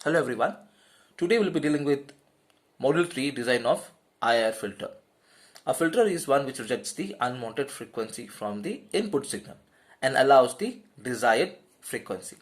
Hello everyone. Today we'll be dealing with Module 3 Design of IIR filter. A filter is one which rejects the unwanted frequency from the input signal and allows the desired frequency.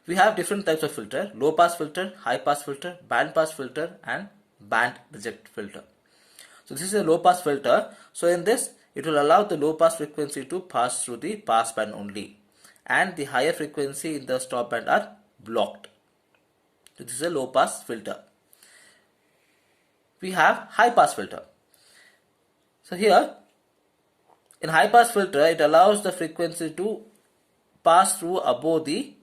We have different types of filter: low pass filter, high pass filter, band pass filter and band reject filter. So this is a low pass filter. So in this it will allow the low pass frequency to pass through the pass band only, and the higher frequency in the stop band are blocked. So this is a low pass filter. We have high pass filter. So here in high pass filter it allows the frequency to pass through above the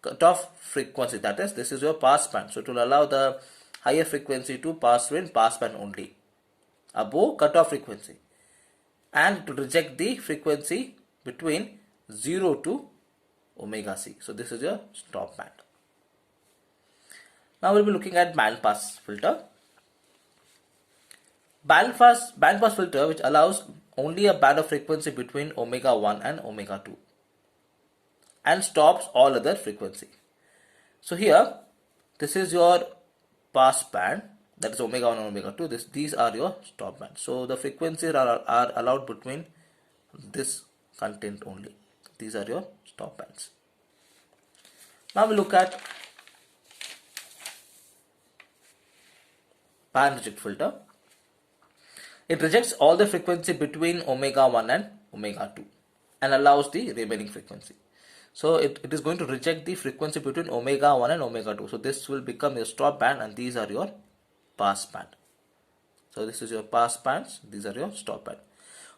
cutoff frequency, that is, this is your pass band. So it will allow the higher frequency to pass through in pass band only above cutoff frequency, and to reject the frequency between 0 to omega c. So this is your stop band. Now we'll be looking at band pass filter. Band pass filter which allows only a band of frequency between omega 1 and omega 2 and stops all other frequency. So here this is your pass band, that is omega 1 and omega 2. These are your stop bands. So the frequencies are allowed between this content only. These are your stop bands. Now we look at band reject filter. It rejects all the frequency between omega 1 and omega 2 and allows the remaining frequency. So it is going to reject the frequency between omega 1 and omega 2. So this will become your stop band and these are your pass band. So this is your pass bands, these are your stop band.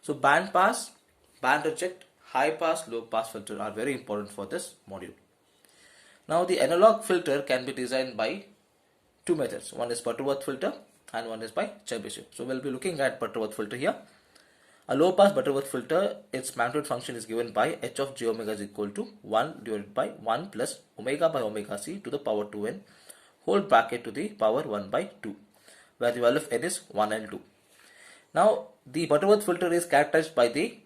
So band pass, band reject, high pass, low pass filter are very important for this module. Now the analog filter can be designed by two methods. One is Butterworth filter and one is by Chebyshev. So we'll be looking at Butterworth filter here. A low pass Butterworth filter, its magnitude function is given by h of j omega is equal to 1 divided by 1 plus omega by omega c to the power 2n whole bracket to the power 1 by 2, where the value of n is 1 and 2. Now the Butterworth filter is characterized by the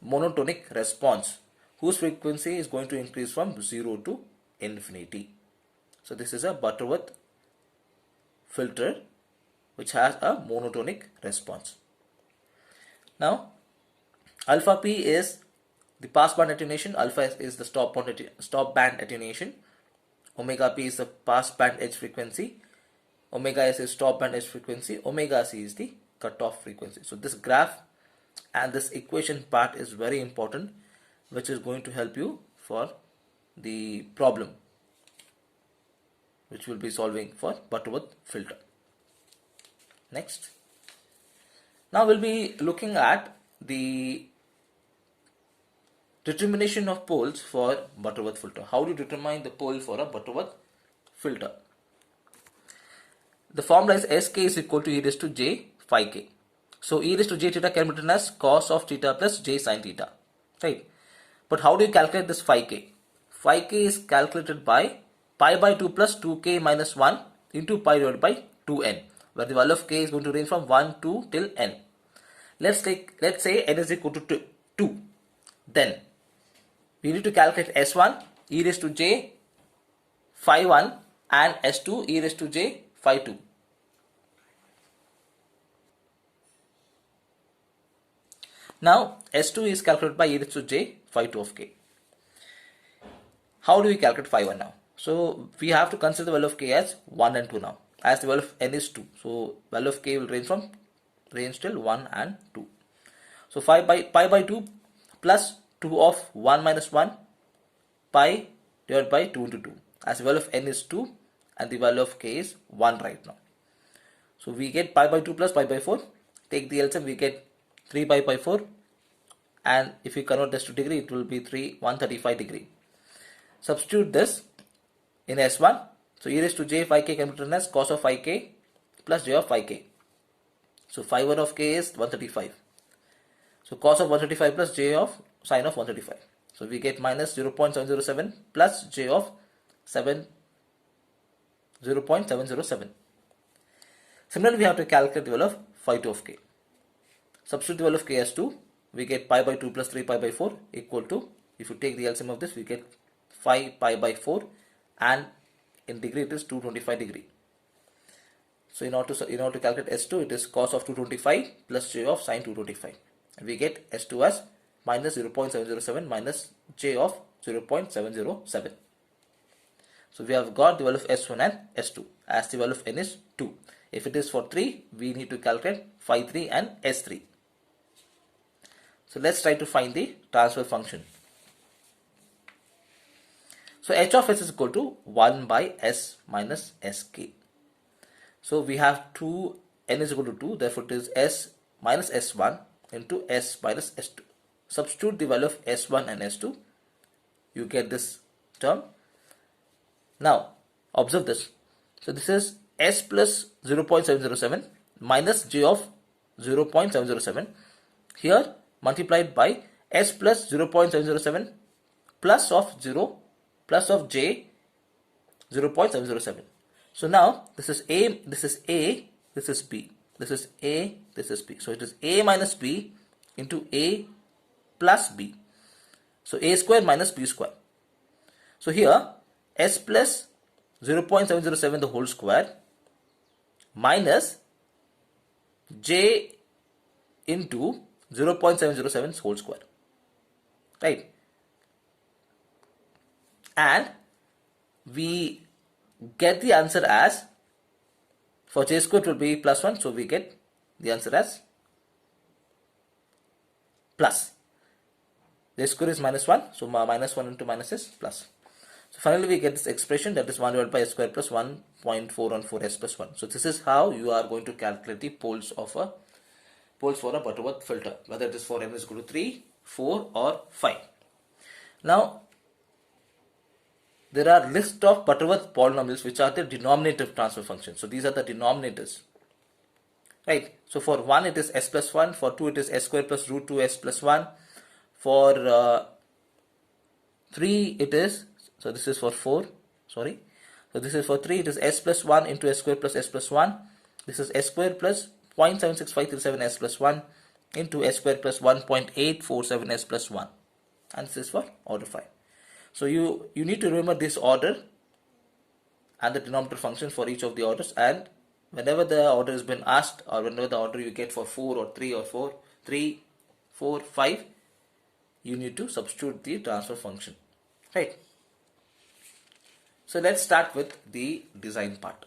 monotonic response whose frequency is going to increase from 0 to infinity. So this is a Butterworth filter which has a monotonic response. Now alpha p is the pass band attenuation, alpha is the stop band attenuation, omega p is the pass band edge frequency, omega s is stop band edge frequency, omega c is the cutoff frequency. So this graph and this equation part is very important, which is going to help you for the problem which will be solving for Butterworth filter. Next, now we'll be looking at the determination of poles for Butterworth filter. How do you determine the pole for a Butterworth filter? The formula is Sk is equal to e raised to j phi k. So e raised to j theta can be written as cos of theta plus j sin theta, right? But how do you calculate this phi k? Phi k is calculated by pi by 2 plus 2k minus 1 into pi divided by 2n, where the value of k is going to range from 1 to till n. Let's say n is equal to 2. Then we need to calculate s1 e raised to j phi 1 and s2 e raised to j phi 2. Now s2 is calculated by e raised to j phi 2 of k. How do we calculate phi 1 now? So we have to consider the value of k as 1 and 2 now, as the value of n is 2. So value of k will range till 1 and 2. So pi by 2 plus 2 of 1 minus 1 pi divided by 2 into 2, as the value of n is 2 and the value of k is 1 right now. So we get pi by 2 plus pi by 4. Take the LCM, we get 3 pi by 4, and if we convert this to degree it will be 135 degree. Substitute this in S1. So e raised to j phi k can be written as cos of phi k plus j of phi k. So phi 1 of k is 135. So cos of 135 plus j of sin of 135. So we get minus 0.707 plus j of 0.707. Similarly, we have to calculate the value of phi 2 of k. Substitute the value of k as 2. We get pi by 2 plus 3 pi by 4 equal to, if you take the LCM of this, we get 5 pi by 4, and in degree it is 225 degree. So in order to calculate S2, it is cos of 225 plus j of sin 225. And we get S2 as minus 0.707 minus j of 0.707. So we have got the value of S1 and S2 as the value of n is 2. If it is for 3, we need to calculate phi 3 and S3. So let's try to find the transfer function. So h of s is equal to 1 by s minus sk. So we have n is equal to 2, therefore it is s minus s1 into s minus s2. Substitute the value of s1 and s2, you get this term. Now observe this. So this is s plus 0.707 minus j of 0.707 here multiplied by s plus 0.707 plus of j 0.707. So now this is a, this is a, this is b, this is a, this is b. So it is a minus b into a plus b. So a square minus b square. So here s plus 0.707 the whole square minus j into 0.707 whole square, right? And we get the answer as, for j square it will be plus 1, so we get the answer as plus. J square is minus 1, so minus 1 into minus is plus. So finally we get this expression, that is 1 divided by s square plus 1.414 s plus 1. So this is how you are going to calculate the poles for a Butterworth filter, whether it is for n is equal to 3, 4 or 5. Now there are list of Butterworth polynomials which are the denominator transfer functions. So these are the denominators, right? So for 1 it is s plus 1, for 2 it is s square plus root 2 s plus 1, for 3 it is, so this is for 4, sorry, so this is for 3 it is s plus 1 into s square plus s plus 1, this is s square plus 0.76537 s plus 1 into s square plus 1.847 s plus 1, and this is for order 5. So you need to remember this order and the denominator function for each of the orders, and whenever the order has been asked, or whenever the order you get for 4 or 3 or 4, 3, 4, 5, you need to substitute the transfer function, right? So let's start with the design part.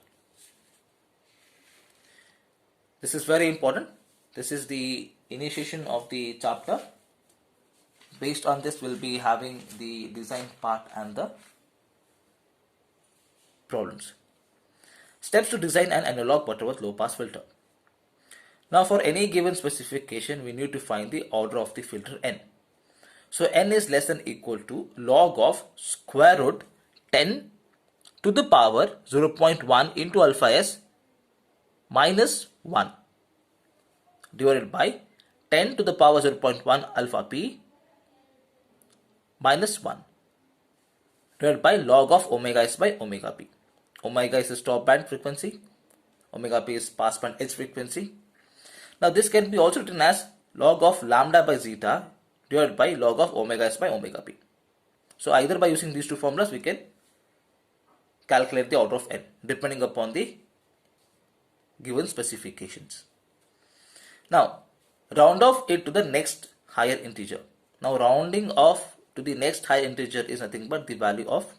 This is very important. This is the initiation of the chapter. Based on this, we'll be having the design part and the problems. Steps to design an analog Butterworth low pass filter. Now for any given specification, we need to find the order of the filter n. So n is less than or equal to log of square root 10 to the power 0.1 into alpha s minus 1 divided by 10 to the power 0.1 alpha p minus 1 divided by log of omega s by omega p. Omega is stop band frequency, omega p is pass band edge frequency. Now this can be also written as log of lambda by zeta divided by log of omega s by omega p. So either by using these two formulas we can calculate the order of n depending upon the given specifications. Now round off it to the next higher integer. Now rounding off to the next higher integer is nothing but the value of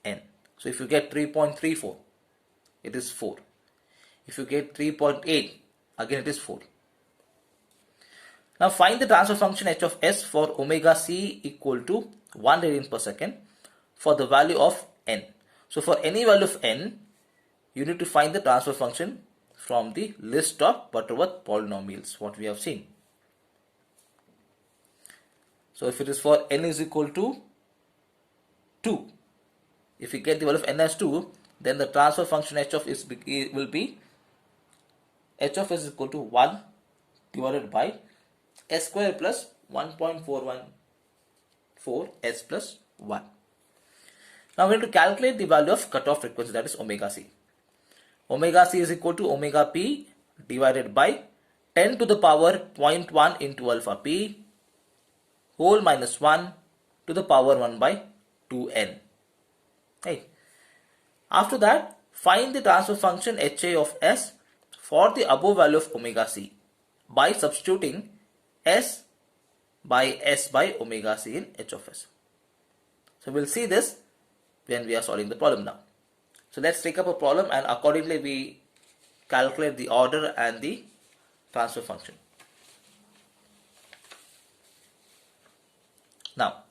n. So if you get 3.34, it is 4. If you get 3.8, again it is 4. Now find the transfer function h of s for omega c equal to 1 radian per second for the value of n. So for any value of n, you need to find the transfer function from the list of Butterworth polynomials, what we have seen. So if it is for n is equal to 2, if we get the value of n as 2, then the transfer function h of s will be h of s is equal to 1 divided by s square plus 1.414 s plus 1. Now we need to calculate the value of cutoff frequency, that is omega c. Omega c is equal to omega p divided by 10 to the power 0.1 into alpha p whole minus 1 to the power 1 by 2n. Right. After that, find the transfer function HA of S for the above value of omega c by substituting S by S by omega c in H of S. So we'll see this when we are solving the problem now. So let's take up a problem and accordingly we calculate the order and the transfer function. Now,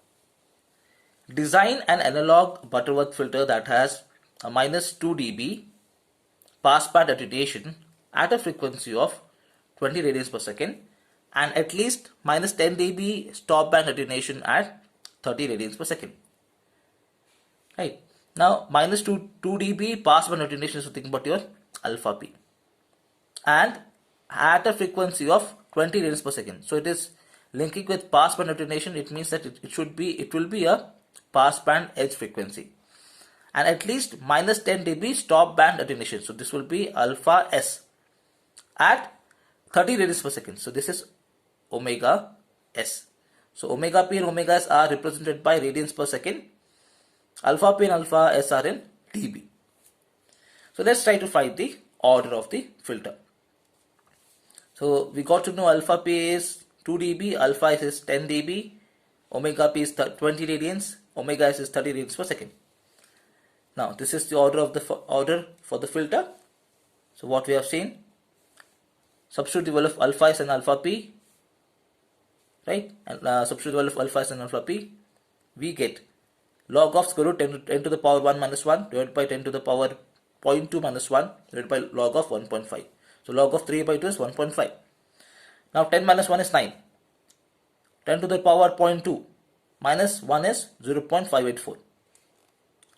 design an analog Butterworth filter that has a minus 2 dB passband attenuation at a frequency of 20 radians per second and at least minus 10 dB stopband attenuation at 30 radians per second. Right. Now, minus 2 dB passband attenuation is nothing but your alpha p. And at a frequency of 20 radians per second. So it is linking with passband attenuation. It means that it will be a passband edge frequency. And at least minus 10 dB stop band attenuation. So this will be alpha s at 30 radians per second. So this is omega s. So omega p and omega s are represented by radians per second. Alpha p and alpha s are in dB. So let's try to find the order of the filter. So we got to know alpha p is 2 dB, alpha s is 10 dB, omega p is 20 radians, omega s is 30 radians per second. Now this is the order for the filter. So what we have seen, substitute the value of alpha s and alpha p, right? And substitute the value of alpha s and alpha p, we get log of square root 10 to the power 1 minus 1 divided by 10 to the power 0.2 minus 1 divided by log of 1.5. So log of 3 by 2 is 1.5. Now 10 minus 1 is 9. 10 to the power 0.2 minus 1 is 0.584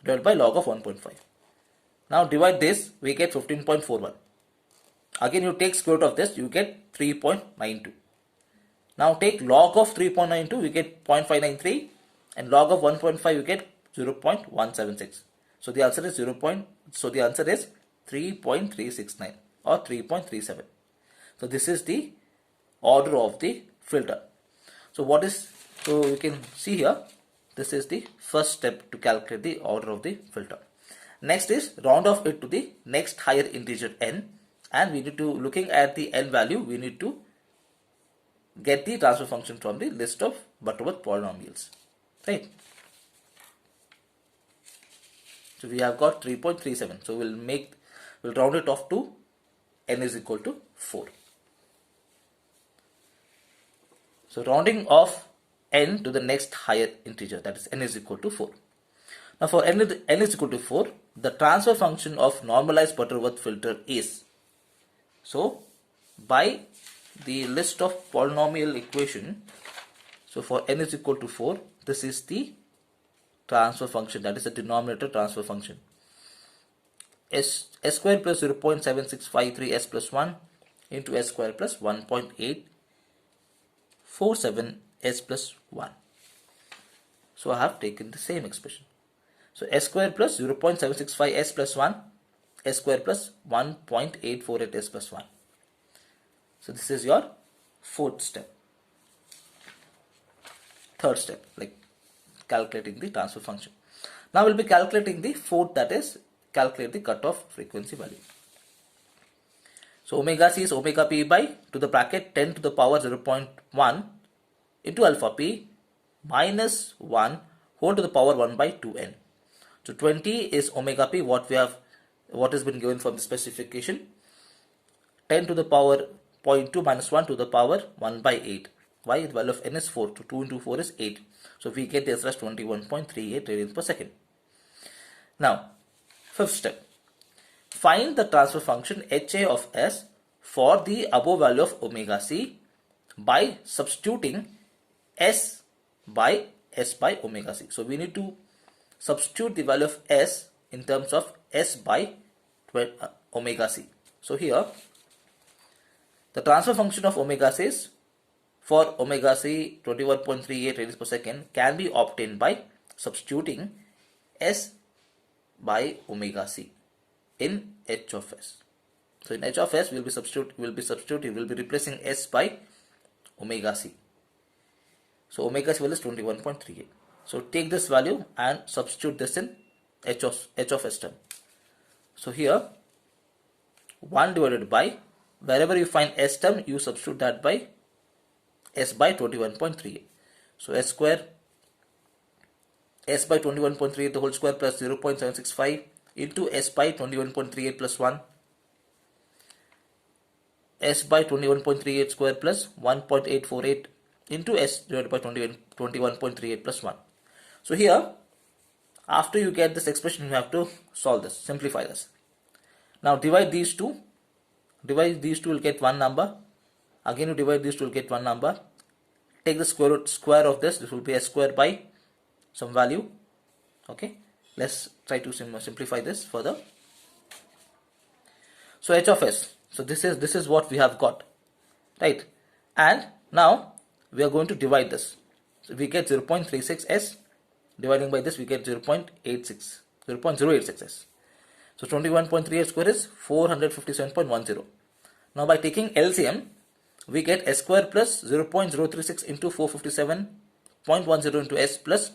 divided by log of 1.5. Now divide this, we get 15.41. Again you take square root of this, you get 3.92. Now take log of 3.92, we get 0.593 and log of 1.5 you get 0.176. So the answer is 3.369 or 3.37. So this is the order of the filter. So you can see here, this is the first step to calculate the order of the filter. Next is round off it to the next higher integer n, and we need to, looking at the n value, we need to get the transfer function from the list of Butterworth polynomials, right? So we have got 3.37. So we'll round it off to n is equal to 4. So rounding off n to the next higher integer, that is n is equal to 4. Now for n is equal to 4, the transfer function of normalized Butterworth filter is, so by the list of polynomial equation, so for n is equal to 4, this is the transfer function, that is the denominator transfer function. S square plus 0.7653 s plus 1 into s square plus 1.847 s plus 1. So I have taken the same expression. So s square plus 0.765 s plus 1, s square plus 1.848 s plus 1. So this is your fourth step. Third step, like calculating the transfer function. Now we'll be calculating the fourth, that is calculate the cutoff frequency value. So omega c is omega p by to the bracket 10 to the power 0.1 into alpha p minus 1 whole to the power 1 by 2n. So 20 is omega p, what has been given from the specification. 10 to the power 0.2 minus 1 to the power 1 by 8. Why? The value of n is 4, so 2 into 4 is 8. So we get the answer as 21.38 radians per second. Now, fifth step. Find the transfer function HA of S for the above value of omega c by substituting S by omega c. So we need to substitute the value of S in terms of S by omega c. So here, the transfer function of omega c is, for omega c 21.38 radians per second, can be obtained by substituting S by omega c in H of S. So in H of S we'll be replacing S by omega c. So omega c value is 21.38. So take this value and substitute this in h of s term. So here 1 divided by, wherever you find s term, you substitute that by s by 21.38. So s square, s by 21.38 the whole square plus 0.765 into s by 21.38 plus 1, s by 21.38 square plus 1.848 into s divided by 21.38 plus 1. So here, after you get this expression, you have to solve this, simplify this. Now divide these two. Divide these two, will get one number. Again you divide these two, will get one number. Take the square of this. This will be s square by some value. Okay. Let's try to simplify this further. So h of s. So this is what we have got, right? And now we are going to divide this. So we get 0.36s. Dividing by this, we get 0.086s. So 21.38 square is 457.10. Now by taking LCM, we get s square plus 0.036 into 457.10 into s plus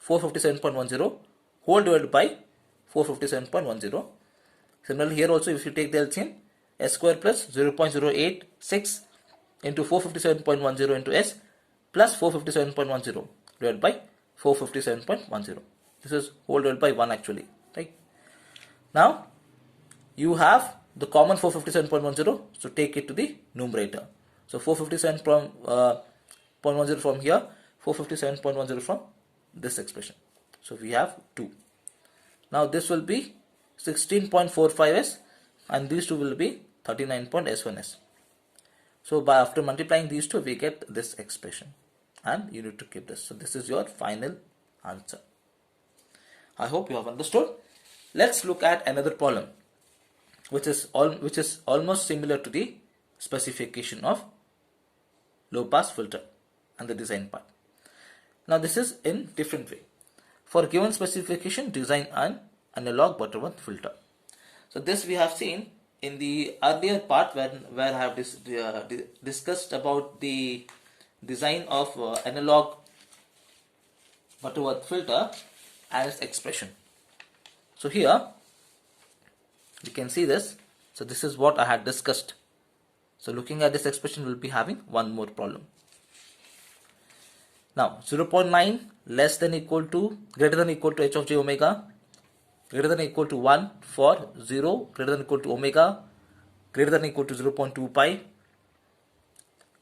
457.10 whole divided by 457.10. Similarly here also, if you take the LCM, s square plus 0.086 into 457.10 into s plus 457.10 divided by 457.10. This is whole divided by 1 actually, right? Now you have the common 457.10, so take it to the numerator. So 457.10 from here, 457.10 from this expression. So we have 2. Now this will be 16.45s and these two will be 39.s1s. So by after multiplying these two, we get this expression and you need to keep this. So this is your final answer. I hope you have understood. Let's look at another problem which is almost similar to the specification of low pass filter and the design part. Now this is in different way. For given specification, design an analog Butterworth filter. So this we have seen in the earlier part where I have discussed about the design of analog Butterworth filter and its expression. So here you can see this. So this is what I had discussed. So looking at this expression, we will be having one more problem. Now 0.9 less than equal to greater than equal to h of j omega, greater than equal to 1 for 0 greater than equal to omega, greater than equal to 0.2 pi,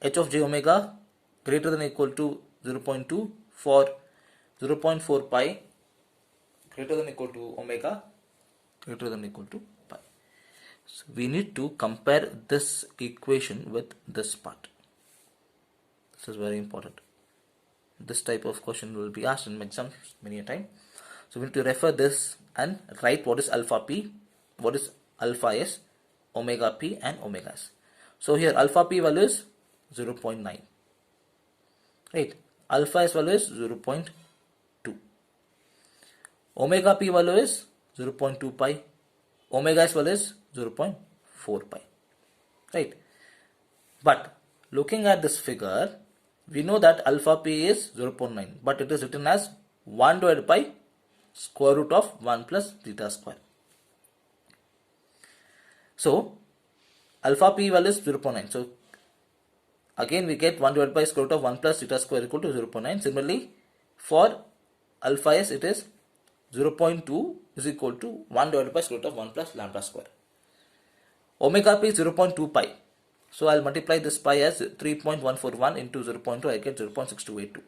h of j omega greater than equal to 0.2 for 0.4 pi, greater than equal to omega, greater than equal to pi. So we need to compare this equation with this part. This is very important. This type of question will be asked in exams many a time. So we need to refer this and write what is alpha p, what is alpha s, omega p and omega s. So here alpha p value is 0.9, right? Alpha s value is 0.2. Omega p value is 0.2 pi. Omega s value is 0.4 pi, right? But looking at this figure, we know that alpha p is 0.9, but it is written as 1 divided by square root of 1 plus theta square. So alpha p value is 0.9. So again we get 1 divided by square root of 1 plus theta square equal to 0.9. Similarly for alpha s, it is 0.2 is equal to 1 divided by square root of 1 plus lambda square. Omega p is 0.2 pi. So I'll multiply this pi as 3.141 into 0.2, I get 0.6282.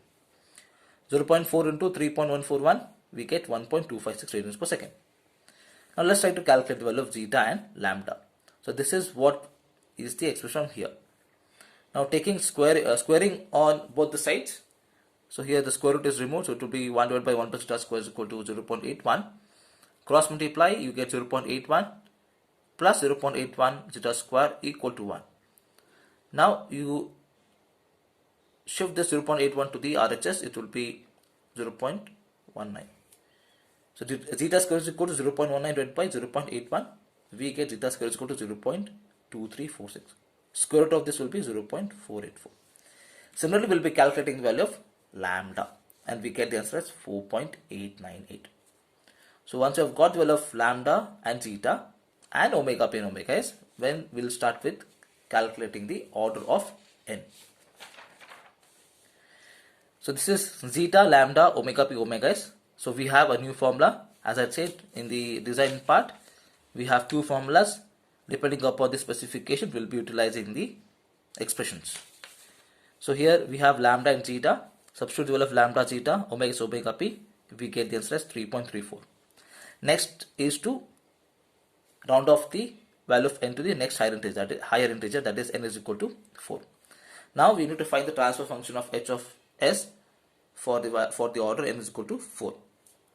0.4 into 3.141, we get 1.256 radians per second. Now let's try to calculate the value of zeta and lambda. So this is what is the expression here. Now taking squaring on both the sides. So here the square root is removed, so it will be 1 divided by 1 plus zeta square is equal to 0.81. Cross multiply, you get 0.81 plus 0.81 zeta square equal to 1. Now you shift this 0.81 to the RHS, it will be 0.19. So zeta square is equal to 0.19 divided by 0.81. We get zeta square is equal to 0.2346. Square root of this will be 0.484. Similarly, we will be calculating the value of lambda and we get the answer as 4.898. So once you have got the value of lambda and zeta and omega p and omega s, when we'll start with calculating the order of n. So this is zeta, lambda, omega p, omega s. So we have a new formula. As I said in the design part, we have two formulas. Depending upon the specification, we'll be utilizing the expressions. So here we have lambda and zeta. Substitute the value of lambda, zeta, omega is omega p. We get the answer as 3.34. Next is to round off the value of n to the next higher integer, that is n is equal to 4. Now we need to find the transfer function of h of s for the order n is equal to 4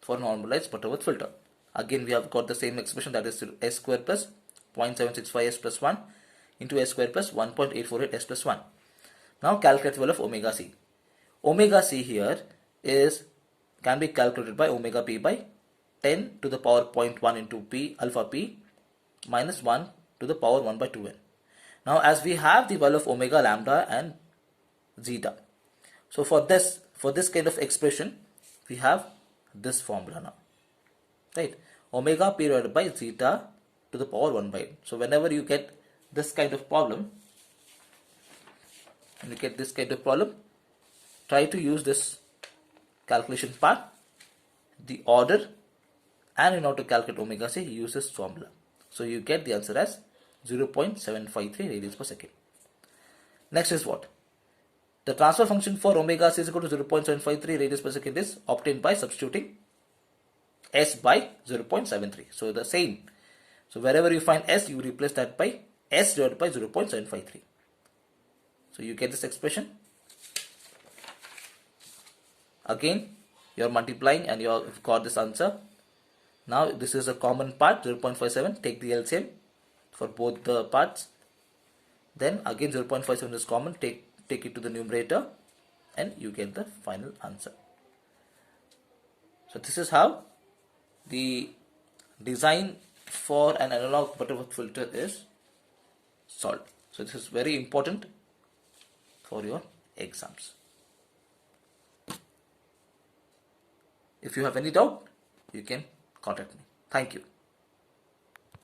for normalized Butterworth filter. Again we have got the same expression, that is s square plus 0.765 s plus 1 into s square plus 1.848 s plus 1. Now calculate the value of omega c. Omega c here can be calculated by omega p by 10 to the power 0.1 into p alpha p minus 1 to the power 1 by 2n. Now as we have the value of omega, lambda and zeta, so for this kind of expression we have this formula now, right? Omega p divided by zeta to the power 1 by n. So whenever you get this kind of problem, try to use this calculation part, the order, and in order to calculate omega c, use this formula. So you get the answer as 0.753 radians per second. Next is what? The transfer function for omega c is equal to 0.753 radians per second is obtained by substituting s by 0.73. So the same. So wherever you find s, you replace that by s divided by 0.753. So you get this expression. Again, you are multiplying and you have got this answer. Now this is a common part, 0.57. Take the LCM for both the parts. Then again 0.57 is common. Take it to the numerator and you get the final answer. So this is how the design for an analog Butterworth filter is solved. So this is very important for your exams. If you have any doubt, you can contact me. Thank you.